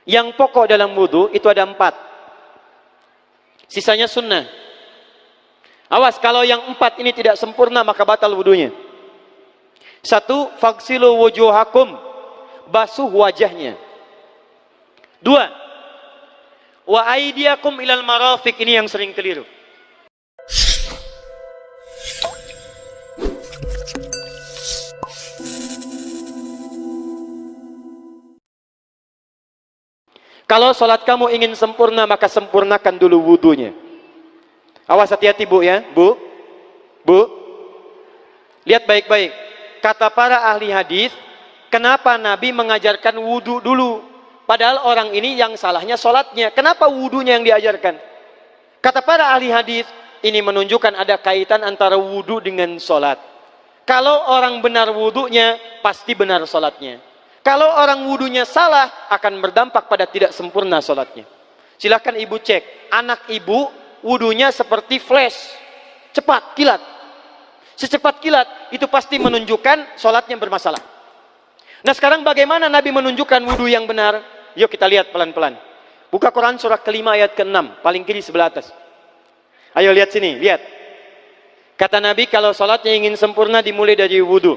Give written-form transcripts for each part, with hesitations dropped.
Yang pokok dalam wudu itu ada 4. Sisanya sunnah. Awas, kalau yang 4 ini tidak sempurna maka batal wudunya. 1. Faghsilu wujuhakum, basuh wajahnya. 2. Wa aydiyakum ilal marafiq, ini yang sering keliru. Kalau sholat kamu ingin sempurna, maka sempurnakan dulu wudunya. Awas, hati-hati bu ya, bu. Lihat baik-baik. Kata para ahli hadis, kenapa Nabi mengajarkan wudu dulu? Padahal orang ini yang salahnya sholatnya. Kenapa wudunya yang diajarkan? Kata para ahli hadis, ini menunjukkan ada kaitan antara wudu dengan sholat. Kalau orang benar wudunya, pasti benar sholatnya. Kalau orang wudunya salah, akan berdampak pada tidak sempurna sholatnya. Silahkan ibu cek, anak ibu wudunya seperti flash, cepat, kilat. Secepat kilat, itu pasti menunjukkan sholatnya bermasalah. Nah sekarang bagaimana Nabi menunjukkan wudu yang benar? Yuk kita lihat pelan-pelan. Buka Quran surah ke-5 ayat ke-6, paling kiri sebelah atas. Ayo lihat sini, lihat. Kata Nabi, kalau sholatnya ingin sempurna dimulai dari wudu.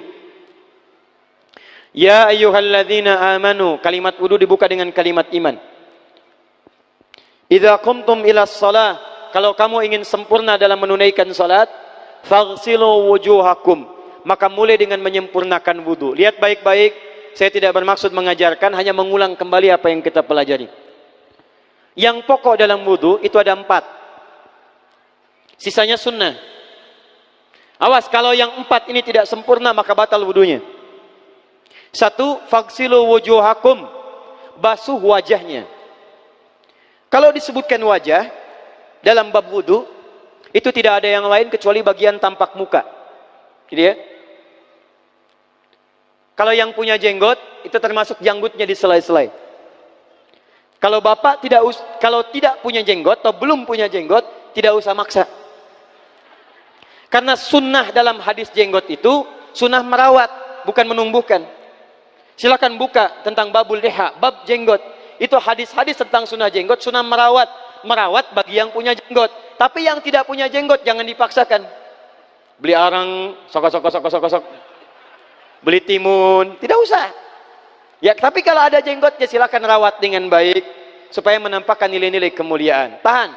Ya ayyuhalladzina amanu, kalimat wudu dibuka dengan kalimat iman. Idza qumtum ilas shalah, kalau kamu ingin sempurna dalam menunaikan salat, faghsilu wujuhakum, maka mulai dengan menyempurnakan wudu. Lihat baik-baik, saya tidak bermaksud mengajarkan, hanya mengulang kembali apa yang kita pelajari. Yang pokok dalam wudu itu ada 4. Sisanya sunnah. Awas, kalau yang 4 ini tidak sempurna maka batal wudunya. 1. Faghsilu wujuhakum, basuh wajahnya. Kalau disebutkan wajah dalam bab wudu, itu tidak ada yang lain kecuali bagian tampak muka. Gitu ya. Kalau yang punya jenggot, itu termasuk janggutnya di selai-selai. Kalau bapak kalau tidak punya jenggot atau belum punya jenggot, tidak usah maksa. Karena sunnah dalam hadis jenggot itu sunnah merawat, bukan menumbuhkan. Silakan buka tentang babul liha, bab jenggot. Itu hadis-hadis tentang sunnah jenggot, sunnah merawat. Merawat bagi yang punya jenggot. Tapi yang tidak punya jenggot jangan dipaksakan. Beli arang, sok. Beli timun, tidak usah. Ya, tapi kalau ada jenggotnya silakan rawat dengan baik supaya menampakkan nilai-nilai kemuliaan. Tahan.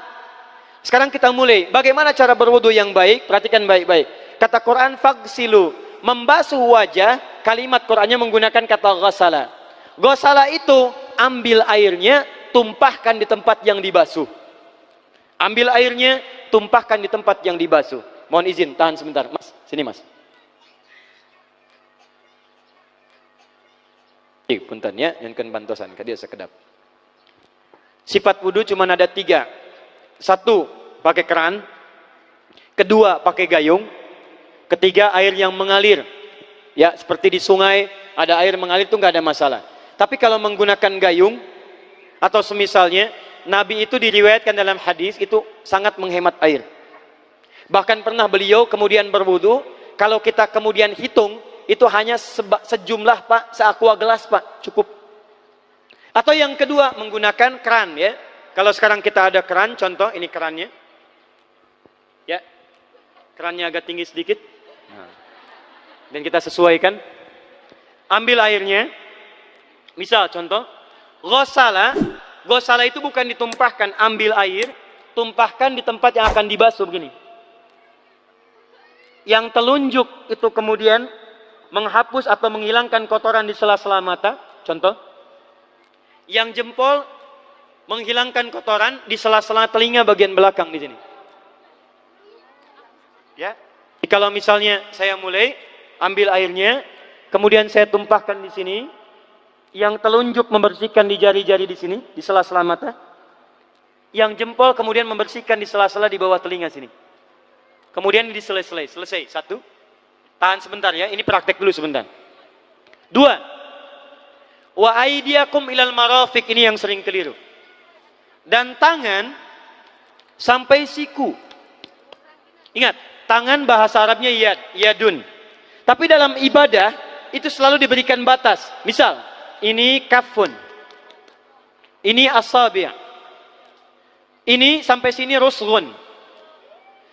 Sekarang kita mulai. Bagaimana cara berwudu yang baik? Perhatikan baik-baik. Kata Quran faghsilu, membasuh wajah, kalimat Qurannya menggunakan kata ghasala. Ghasala itu ambil airnya, tumpahkan di tempat yang dibasuh. Ambil airnya, tumpahkan di tempat yang dibasuh. Mohon izin, tahan sebentar. Mas, sini mas. Punten ya, yang bantosan, kadia sekedap. Sifat wudu cuma ada 3. 1, pakai keran. 2, pakai gayung. 3, air yang mengalir. Ya, seperti di sungai ada air mengalir itu nggak ada masalah. Tapi kalau menggunakan gayung atau semisalnya, Nabi itu diriwayatkan dalam hadis itu sangat menghemat air. Bahkan pernah beliau kemudian berwudu, kalau kita kemudian hitung itu hanya sejumlah pak, seaqua gelas pak, cukup. Atau yang kedua menggunakan keran ya. Kalau sekarang kita ada keran, contoh ini kerannya. Ya. Kerannya agak tinggi sedikit. Dan kita sesuaikan. Ambil airnya. Misal contoh, ghasala itu bukan ditumpahkan, ambil air, tumpahkan di tempat yang akan dibasuh begini. Yang telunjuk itu kemudian menghapus atau menghilangkan kotoran di sela-sela mata, contoh. Yang jempol menghilangkan kotoran di sela-sela telinga bagian belakang di sini. Ya. Kalau misalnya saya mulai ambil airnya, kemudian saya tumpahkan di sini, yang telunjuk membersihkan di jari-jari di sini, di sela-sela mata. Yang jempol kemudian membersihkan di sela-sela di bawah telinga sini. Kemudian di selesai. 1. Tahan sebentar ya, ini praktek dulu sebentar. 2. Wa aydiyakum ilal marafiq, ini yang sering keliru. Dan tangan sampai siku. Ingat, tangan bahasa Arabnya yadun. Tapi dalam ibadah itu selalu diberikan batas. Misal, ini kafun. Ini asabi'. Ini sampai sini rusghun.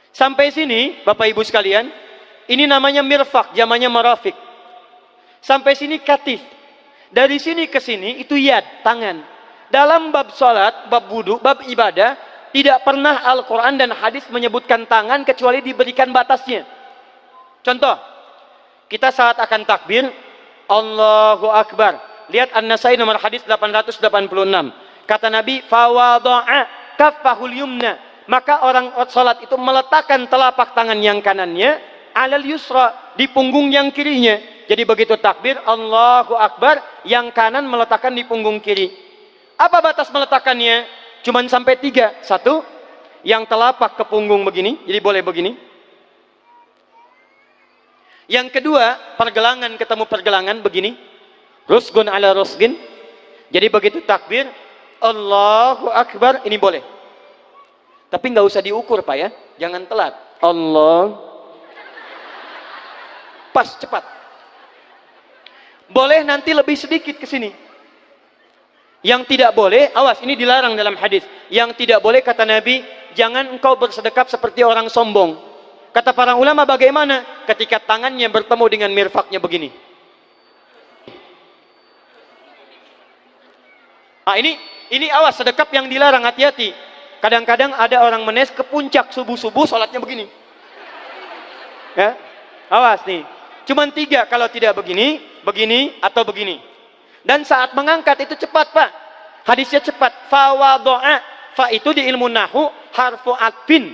Sampai sini, Bapak Ibu sekalian, ini namanya mirfaq, jamannya marafiq. Sampai sini katif. Dari sini ke sini itu yad, tangan. Dalam bab salat, bab wudu, bab ibadah, tidak pernah Al-Quran dan hadis menyebutkan tangan kecuali diberikan batasnya. Contoh, kita saat akan takbir, Allahu Akbar. Lihat An-Nasai nomor hadis 886. Kata Nabi, fawadu'a kaffahul yumna. Maka orang salat itu meletakkan telapak tangan yang kanannya alal yusra, di punggung yang kirinya. Jadi begitu takbir, Allahu Akbar, yang kanan meletakkan di punggung kiri. Apa batas meletakkannya? Cuman sampai 3. 1, yang telapak ke punggung begini, jadi boleh begini. Yang kedua, pergelangan ketemu pergelangan begini. Rusgun ala rusgin. Jadi begitu takbir, Allahu Akbar, ini boleh. Tapi nggak usah diukur Pak ya, jangan telat. Allah. Pas, cepat. Boleh nanti lebih sedikit ke sini. Yang tidak boleh, awas, ini dilarang dalam hadis. Yang tidak boleh kata Nabi, jangan engkau bersedekap seperti orang sombong. Kata para ulama bagaimana? Ketika tangannya bertemu dengan mirfaknya begini. Ah, ini awas, sedekap yang dilarang, hati-hati. Kadang-kadang ada orang menes ke puncak subuh-subuh sholatnya begini. Ya, awas nih. Cuman 3, kalau tidak begini, begini, atau begini. Dan saat mengangkat itu cepat Pak. Hadisnya cepat. Fawadu'a. Fa itu di ilmu nahu harfu atfin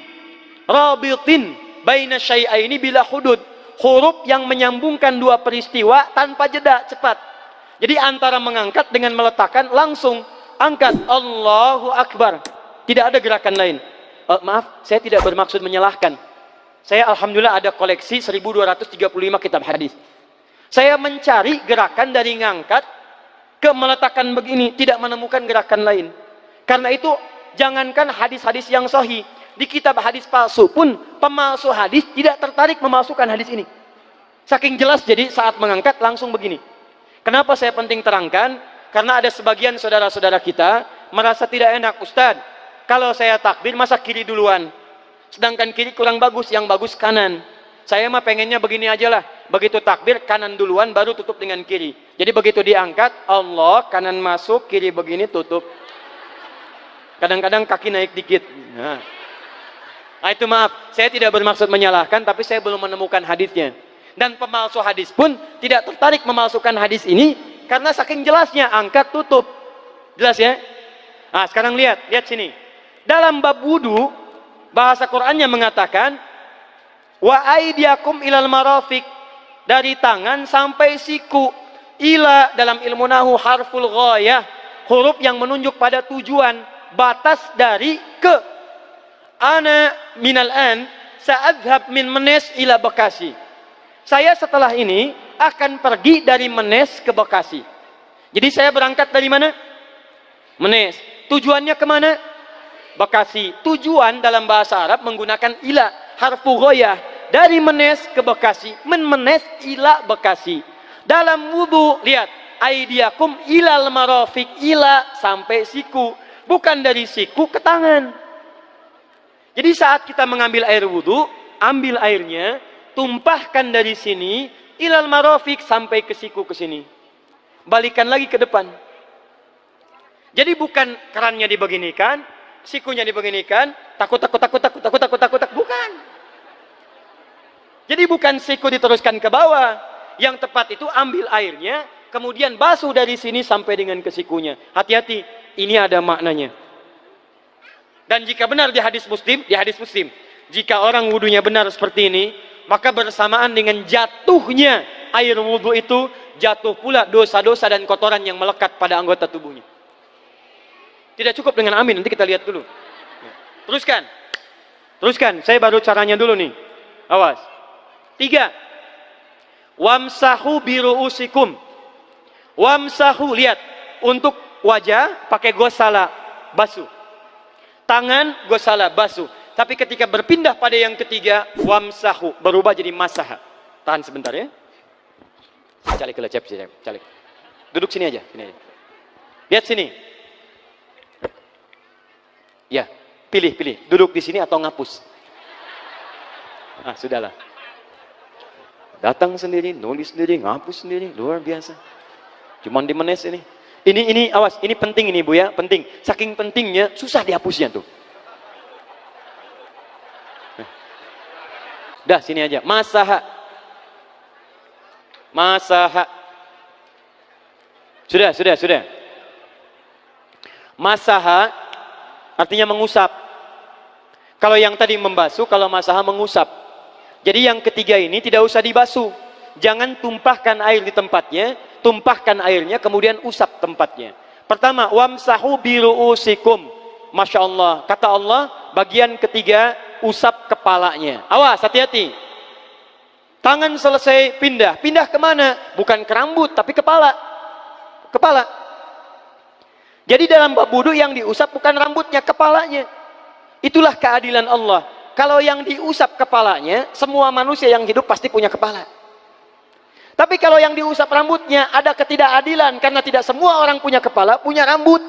rabitin baina syai'aini bila hudud. Huruf yang menyambungkan dua peristiwa tanpa jeda, cepat. Jadi antara mengangkat dengan meletakkan langsung angkat Allahu Akbar. Tidak ada gerakan lain. Maaf, saya tidak bermaksud menyalahkan. Saya alhamdulillah ada koleksi 1235 kitab hadis. Saya mencari gerakan dari ngangkat ke meletakkan begini, tidak menemukan gerakan lain. Karena itu jangankan hadis-hadis yang sahih, di kitab hadis palsu pun pemalsu hadis tidak tertarik memasukkan hadis ini. Saking jelas, jadi saat mengangkat langsung begini. Kenapa saya penting terangkan? Karena ada sebagian saudara-saudara kita merasa tidak enak, Ustadz, kalau saya takbir masa kiri duluan, sedangkan kiri kurang bagus, yang bagus kanan. Saya mah pengennya begini aja lah. Begitu takbir, kanan duluan, baru tutup dengan kiri. Jadi begitu diangkat, Allah, kanan masuk, kiri begini, tutup. Kadang-kadang kaki naik dikit. Nah, itu maaf, saya tidak bermaksud menyalahkan, tapi saya belum menemukan hadisnya. Dan pemalsu hadis pun tidak tertarik memalsukan hadis ini, karena saking jelasnya, angkat, tutup. Jelas ya? Nah, sekarang lihat sini. Dalam bab wudu, bahasa Qur'annya mengatakan, wa aidiakum ilal marafiq, dari tangan sampai siku. Ila dalam ilmu nahu harful ghayah, huruf yang menunjuk pada tujuan, batas dari ke. Ana minal an sa'adhab min Menes ila Bekasi. Saya setelah ini akan pergi dari Menes ke Bekasi. Jadi saya berangkat dari mana? Menes. Tujuannya kemana? Bekasi. Tujuan dalam bahasa Arab menggunakan ila, harfu ghayah. Dari Menes ke Bekasi, Menes ila Bekasi. Dalam wudu, lihat, aidiakum ilal marafiq, ila sampai siku, bukan dari siku ke tangan. Jadi saat kita mengambil air wudu, ambil airnya, tumpahkan dari sini ilal marafiq sampai ke siku ke sini. Balikan lagi ke depan. Jadi bukan kerannya dibeginikan, sikunya dibeginikan, takut, bukan. Jadi bukan siku diteruskan ke bawah. Yang tepat itu ambil airnya, kemudian basuh dari sini sampai dengan ke sikunya. Hati-hati, ini ada maknanya. Dan jika benar di hadis Muslim, jika orang wudunya benar seperti ini, maka bersamaan dengan jatuhnya air wudu itu, jatuh pula dosa-dosa dan kotoran yang melekat pada anggota tubuhnya. Tidak cukup dengan amin, nanti kita lihat dulu. Teruskan, saya baru caranya dulu nih. Awas. 3. Wamsahu biru'usikum. Wamsahu, lihat, untuk wajah pakai gosala, basuh. Tangan gosala, basuh. Tapi ketika berpindah pada yang ketiga, wamsahu, berubah jadi masaha. Tahan sebentar ya. Calik. Duduk sini aja. Lihat sini. Ya, pilih. Duduk di sini atau ngapus. Sudahlah. Datang sendiri, nulis sendiri, ngapus sendiri, luar biasa. Cuman di menes ini. Ini awas, ini penting ini Bu ya, penting. Saking pentingnya, susah dihapusnya tuh. Dah sini aja. Masaha. Sudah. Masaha artinya mengusap. Kalau yang tadi membasuh, kalau masaha mengusap. Jadi yang ketiga ini tidak usah dibasuh. Jangan tumpahkan air di tempatnya, tumpahkan airnya kemudian usap tempatnya. Pertama, wamsahu biru'usikum. Masya Allah, kata Allah, bagian ketiga usap kepalanya. Awas, hati-hati. Tangan selesai pindah kemana? Bukan ke rambut, tapi kepala. Jadi dalam bab wudu yang diusap bukan rambutnya, kepalanya. Itulah keadilan Allah. Kalau yang diusap kepalanya, semua manusia yang hidup pasti punya kepala. Tapi kalau yang diusap rambutnya, ada ketidakadilan karena tidak semua orang punya kepala, punya rambut.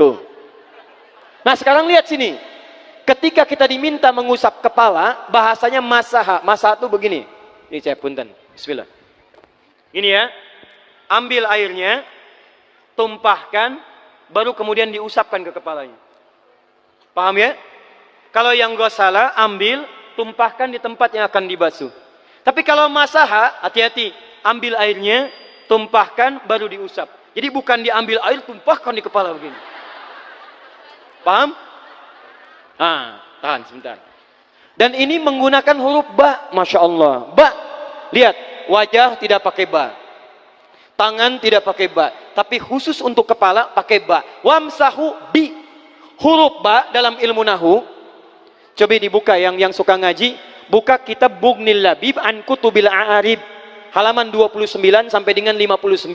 Tuh. Nah, sekarang lihat sini. Ketika kita diminta mengusap kepala, bahasanya masaha. Masaha itu begini. Ini saya punten. Bismillah. Ini ya. Ambil airnya, tumpahkan, baru kemudian diusapkan ke kepalanya. Paham ya? Kalau yang gosala, ambil, tumpahkan di tempat yang akan dibasuh. Tapi kalau masaha, hati-hati. Ambil airnya, tumpahkan, baru diusap. Jadi bukan diambil air, tumpahkan di kepala begini. Paham? Tahan sebentar. Dan ini menggunakan huruf ba, Masya Allah. Ba, lihat, wajah tidak pakai ba. Tangan tidak pakai ba, tapi khusus untuk kepala pakai ba. Wamsahu bi. Huruf ba dalam ilmu nahu. Coba dibuka yang suka ngaji, buka kitab Bughnil Labib an Kutubil A'arib, halaman 29 sampai dengan 59.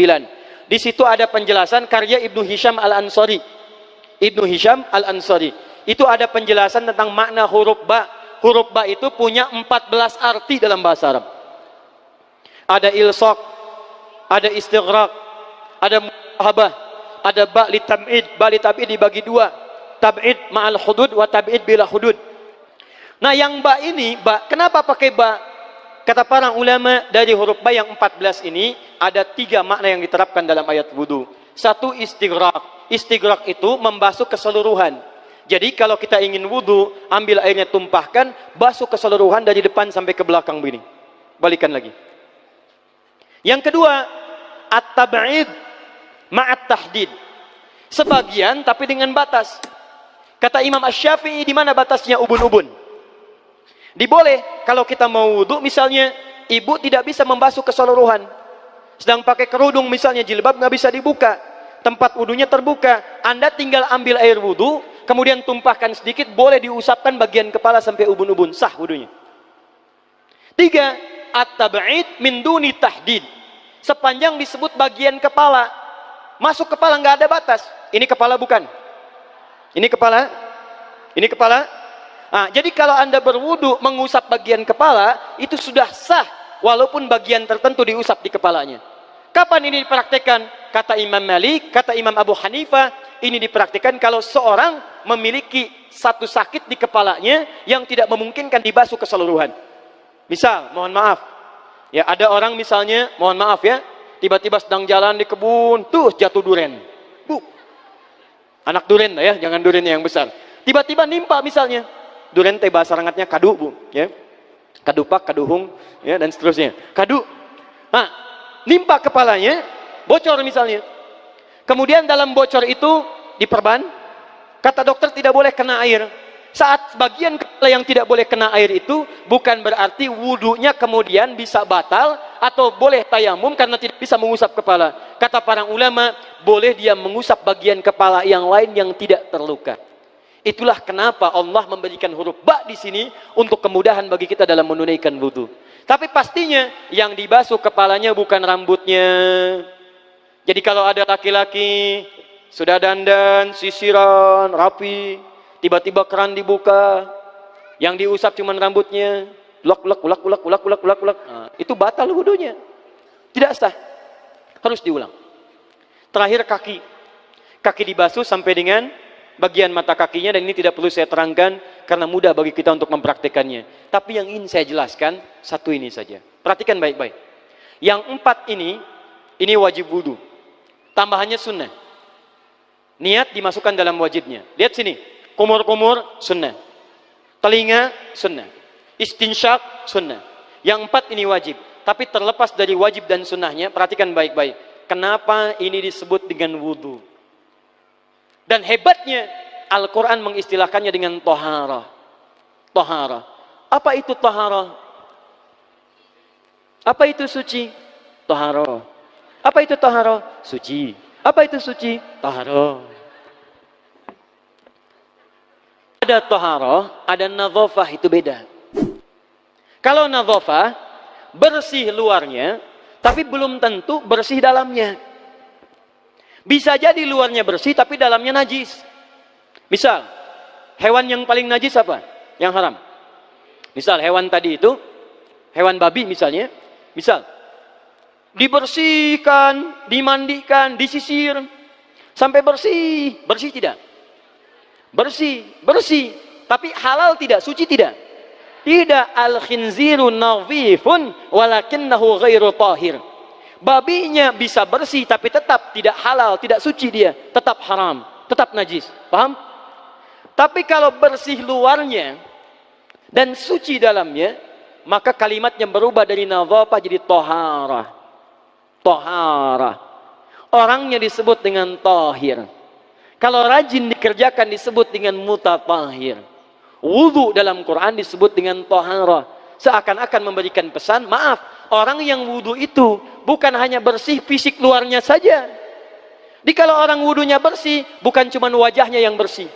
Di situ ada penjelasan karya Ibnu Hisham Al-Ansari. Itu ada penjelasan tentang makna huruf ba. Huruf ba itu punya 14 arti dalam bahasa Arab. Ada ilsaq, ada istighraq, ada muhabah, ada ba li tab'id. Ba li tab'id dibagi dua, tab'id ma'al hudud wa tab'id bila hudud. Nah, yang ba ini, kenapa pakai ba? Kata para ulama, dari huruf ba yang 14 ini ada 3 makna yang diterapkan dalam ayat wudu. Satu, istighraq. Istighraq itu membasuh keseluruhan. Jadi kalau kita ingin wudu, ambil airnya, tumpahkan, basuh keseluruhan dari depan sampai ke belakang begini. Balikan lagi. Yang kedua, at-tab'id ma'at tahdid. Sebagian tapi dengan batas. Kata Imam Asy-Syafi'i, di mana batasnya ubun-ubun? Diboleh kalau kita mau wudu, misalnya ibu tidak bisa membasuh keseluruhan. Sedang pakai kerudung misalnya, jilbab nggak bisa dibuka. Tempat wudunya terbuka. Anda tinggal ambil air wudu, kemudian tumpahkan sedikit, boleh diusapkan bagian kepala sampai ubun-ubun, sah wudunya. 3, at-tab'id min duni tahdid. Sepanjang disebut bagian kepala, masuk kepala nggak ada batas. Ini kepala bukan? Ini kepala? Ini kepala? Jadi kalau Anda berwudu mengusap bagian kepala, itu sudah sah walaupun bagian tertentu diusap di kepalanya. Kapan ini dipraktekkan? Kata Imam Malik, kata Imam Abu Hanifah, ini dipraktikkan kalau seorang memiliki satu sakit di kepalanya yang tidak memungkinkan dibasuh keseluruhan. Misal, mohon maaf, ya ada orang misalnya, mohon maaf ya, tiba-tiba sedang jalan di kebun, tuh jatuh duren. Anak duren ya, jangan durennya yang besar. Tiba-tiba nimpa misalnya, duren teh bahasa rangatnya kadu, Bu, ya. Kadupak, kaduhung, ya, dan seterusnya. Kadu. Nimpa kepalanya, bocor misalnya. Kemudian dalam bocor itu diperban, kata dokter tidak boleh kena air. Saat bagian kepala yang tidak boleh kena air itu, bukan berarti wudunya kemudian bisa batal atau boleh tayamum karena tidak bisa mengusap kepala. Kata para ulama, boleh dia mengusap bagian kepala yang lain yang tidak terluka. Itulah kenapa Allah memberikan huruf ba di sini untuk kemudahan bagi kita dalam menunaikan wudu. Tapi pastinya yang dibasuh kepalanya bukan rambutnya. Jadi kalau ada laki-laki sudah dandan, sisiran, rapi, tiba-tiba keran dibuka, yang diusap cuma rambutnya, ulak. Itu batal wudunya. Tidak sah. Harus diulang. Terakhir kaki. Kaki dibasuh sampai dengan bagian mata kakinya, dan ini tidak perlu saya terangkan karena mudah bagi kita untuk mempraktekannya. Tapi yang ingin saya jelaskan satu ini saja. Perhatikan baik-baik. Yang 4 ini wajib wudu. Tambahannya sunnah. Niat dimasukkan dalam wajibnya. Lihat sini, kumur-kumur sunnah, telinga sunnah, istinsyak sunnah. Yang 4 ini wajib. Tapi terlepas dari wajib dan sunnahnya, perhatikan baik-baik. Kenapa ini disebut dengan wudu? Dan hebatnya Al-Quran mengistilahkannya dengan toharah. Toharah. Apa itu toharah? Apa itu suci? Toharah. Apa itu toharah? Suci. Apa itu suci? Toharah. Ada toharah, ada nadhafah, itu beda. Kalau nadhafah, bersih luarnya, tapi belum tentu bersih dalamnya. Bisa jadi luarnya bersih, tapi dalamnya najis. Misal, hewan yang paling najis apa? Yang haram. Misal, hewan tadi itu, hewan babi misalnya, misal, dibersihkan, dimandikan, disisir, sampai bersih. Bersih tidak? Bersih, bersih. Tapi halal tidak? Suci tidak? Tidak. Al-khinziru nadhifun walakinnahu ghairu tahir. Babinya bisa bersih tapi tetap tidak halal, tidak suci dia, tetap haram, tetap najis. Paham? Tapi kalau bersih luarnya dan suci dalamnya, maka kalimatnya berubah dari nadhafah jadi toharah. Toharah. Orangnya disebut dengan tahir. Kalau rajin dikerjakan disebut dengan mutatahhir. Wudu dalam Quran disebut dengan toharah. Seakan-akan memberikan pesan, maaf, orang yang wudu itu bukan hanya bersih fisik luarnya saja. Jadi kalau orang wudunya bersih, bukan cuma wajahnya yang bersih.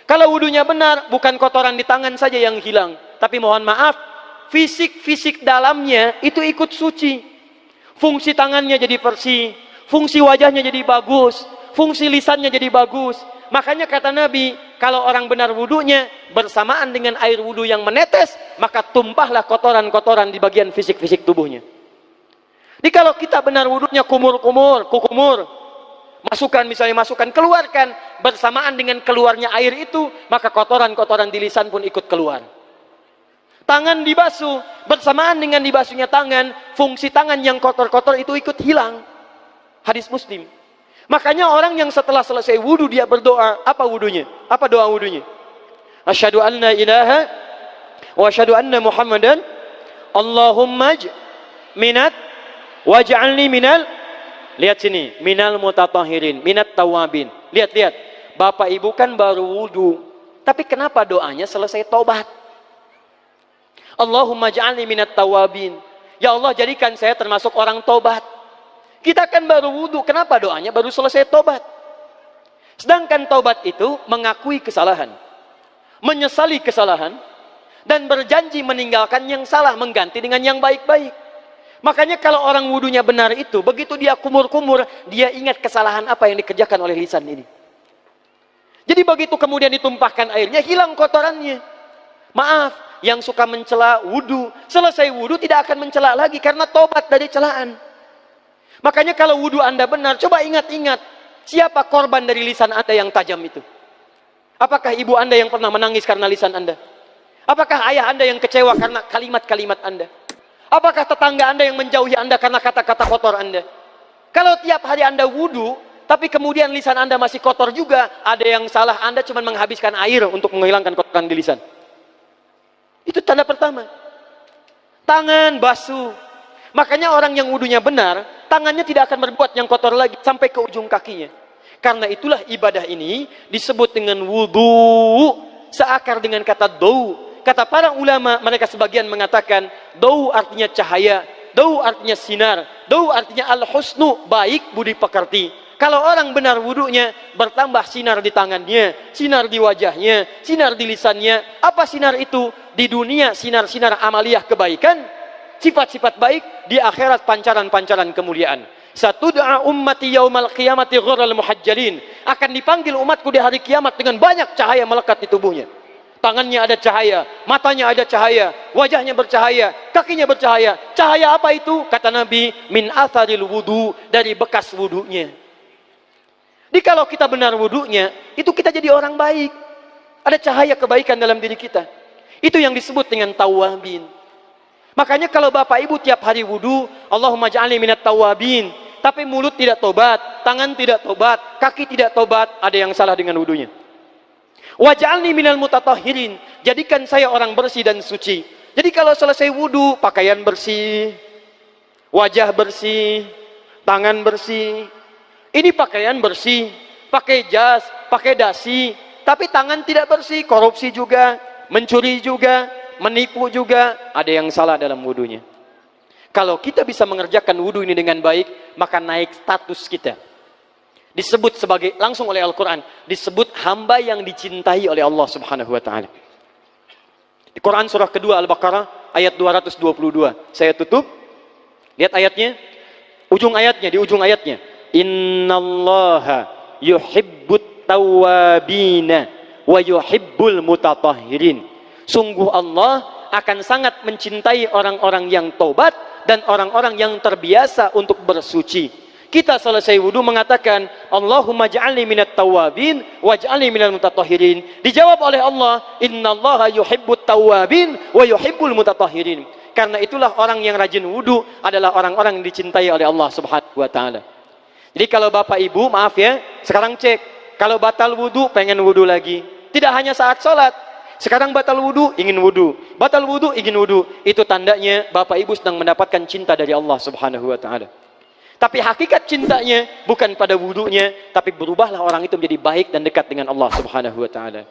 Kalau wudunya benar, bukan kotoran di tangan saja yang hilang. Tapi mohon maaf, fisik dalamnya itu ikut suci. Fungsi tangannya jadi bersih, fungsi wajahnya jadi bagus, fungsi lisannya jadi bagus. Makanya kata Nabi, kalau orang benar wudunya bersamaan dengan air wudu yang menetes, maka tumpahlah kotoran-kotoran di bagian fisik-fisik tubuhnya. Jadi kalau kita benar wudunya kumur-kumur, kukumur, masukkan, keluarkan, bersamaan dengan keluarnya air itu, maka kotoran-kotoran di lisan pun ikut keluar. Tangan dibasuh, bersamaan dengan dibasuhnya tangan, fungsi tangan yang kotor-kotor itu ikut hilang. Hadis Muslim. Makanya orang yang setelah selesai wudu dia berdoa, apa wudunya? Apa doa wudunya? Asyhadu an la ilaha wa asyhadu anna Muhammadan Allahumma minat waj'alni minal, lihat sini, minal mutatahhirin, minat tawabin. Lihat. Bapak Ibu kan baru wudu, tapi kenapa doanya selesai taubat? Allahumma ja'alni minat tawabin. Ya Allah, jadikan saya termasuk orang taubat. Kita kan baru wudu, kenapa doanya baru selesai tobat? Sedangkan tobat itu mengakui kesalahan, menyesali kesalahan, dan berjanji meninggalkan yang salah, mengganti dengan yang baik-baik. Makanya kalau orang wudunya benar itu, begitu dia kumur-kumur, dia ingat kesalahan apa yang dikerjakan oleh lisan ini. Jadi begitu kemudian ditumpahkan airnya, hilang kotorannya. Maaf, yang suka mencela wudu, selesai wudu tidak akan mencela lagi karena tobat dari celaan. Makanya kalau wudu Anda benar, coba ingat-ingat, siapa korban dari lisan Anda yang tajam itu? Apakah ibu Anda yang pernah menangis karena lisan Anda? Apakah ayah Anda yang kecewa karena kalimat-kalimat Anda? Apakah tetangga Anda yang menjauhi Anda karena kata-kata kotor Anda? Kalau tiap hari Anda wudu, tapi kemudian lisan Anda masih kotor juga, ada yang salah, Anda cuma menghabiskan air untuk menghilangkan kotoran di lisan. Itu tanda pertama. Tangan basuh. Makanya orang yang wudunya benar, tangannya tidak akan berbuat yang kotor lagi sampai ke ujung kakinya. Karena itulah ibadah ini disebut dengan wudu, seakar dengan kata dau. Kata para ulama, mereka sebagian mengatakan dau artinya cahaya, dau artinya sinar, dau artinya al-husnu, baik budi pekerti. Kalau orang benar wudunya, bertambah sinar di tangannya, sinar di wajahnya, sinar di lisannya. Apa sinar itu? Di dunia sinar-sinar amaliyah kebaikan, sifat-sifat baik, di akhirat pancaran-pancaran kemuliaan. Satud'a ummati yaumal qiyamati ghurral muhajjalin. Akan dipanggil umatku di hari kiamat dengan banyak cahaya melekat di tubuhnya. Tangannya ada cahaya, matanya ada cahaya, wajahnya bercahaya, kakinya bercahaya. Cahaya apa itu? Kata Nabi, min atharil wudu, dari bekas wudunya. Jadi kalau kita benar wudunya, itu kita jadi orang baik. Ada cahaya kebaikan dalam diri kita. Itu yang disebut dengan tawabin. Makanya kalau bapak ibu tiap hari wudu, Allahumma ja'alni minat tawabin, tapi mulut tidak tobat, tangan tidak tobat, kaki tidak tobat, ada yang salah dengan wudunya. Waj'alni minal mutatahhirin, jadikan saya orang bersih dan suci. Jadi kalau selesai wudu, pakaian bersih, wajah bersih, tangan bersih. Ini pakaian bersih, pakai jas, pakai dasi, tapi tangan tidak bersih, korupsi juga, mencuri juga, menipu juga, ada yang salah dalam wudunya. Kalau kita bisa mengerjakan wudu ini dengan baik, maka naik status kita. Disebut sebagai, langsung oleh Al-Quran, disebut hamba yang dicintai oleh Allah subhanahu wa ta'ala. Di Quran surah kedua Al-Baqarah ayat 222. Saya tutup. Lihat ayatnya. Di ujung ayatnya. Innallaha yuhibbut tawwabina wa yuhibbul mutatahhirin. Sungguh Allah akan sangat mencintai orang-orang yang taubat dan orang-orang yang terbiasa untuk bersuci. Kita selesai wudu mengatakan, Allahumma ja'alni minat tawabin waj'alni minal mutatahhirin. Dijawab oleh Allah, innallaha yuhibbut tawabin wa yuhibbul mutatahhirin. Karena itulah orang yang rajin wudu adalah orang-orang yang dicintai oleh Allah subhanahu wa ta'ala. Jadi kalau bapak ibu, maaf ya, sekarang cek. Kalau batal wudu, pengen wudu lagi. Tidak hanya saat sholat. Sekarang batal wudu, ingin wudu. Batal wudu, ingin wudu. Itu tandanya bapak ibu sedang mendapatkan cinta dari Allah subhanahu wa ta'ala. Tapi hakikat cintanya bukan pada wudunya, tapi berubahlah orang itu menjadi baik dan dekat dengan Allah subhanahu wa ta'ala.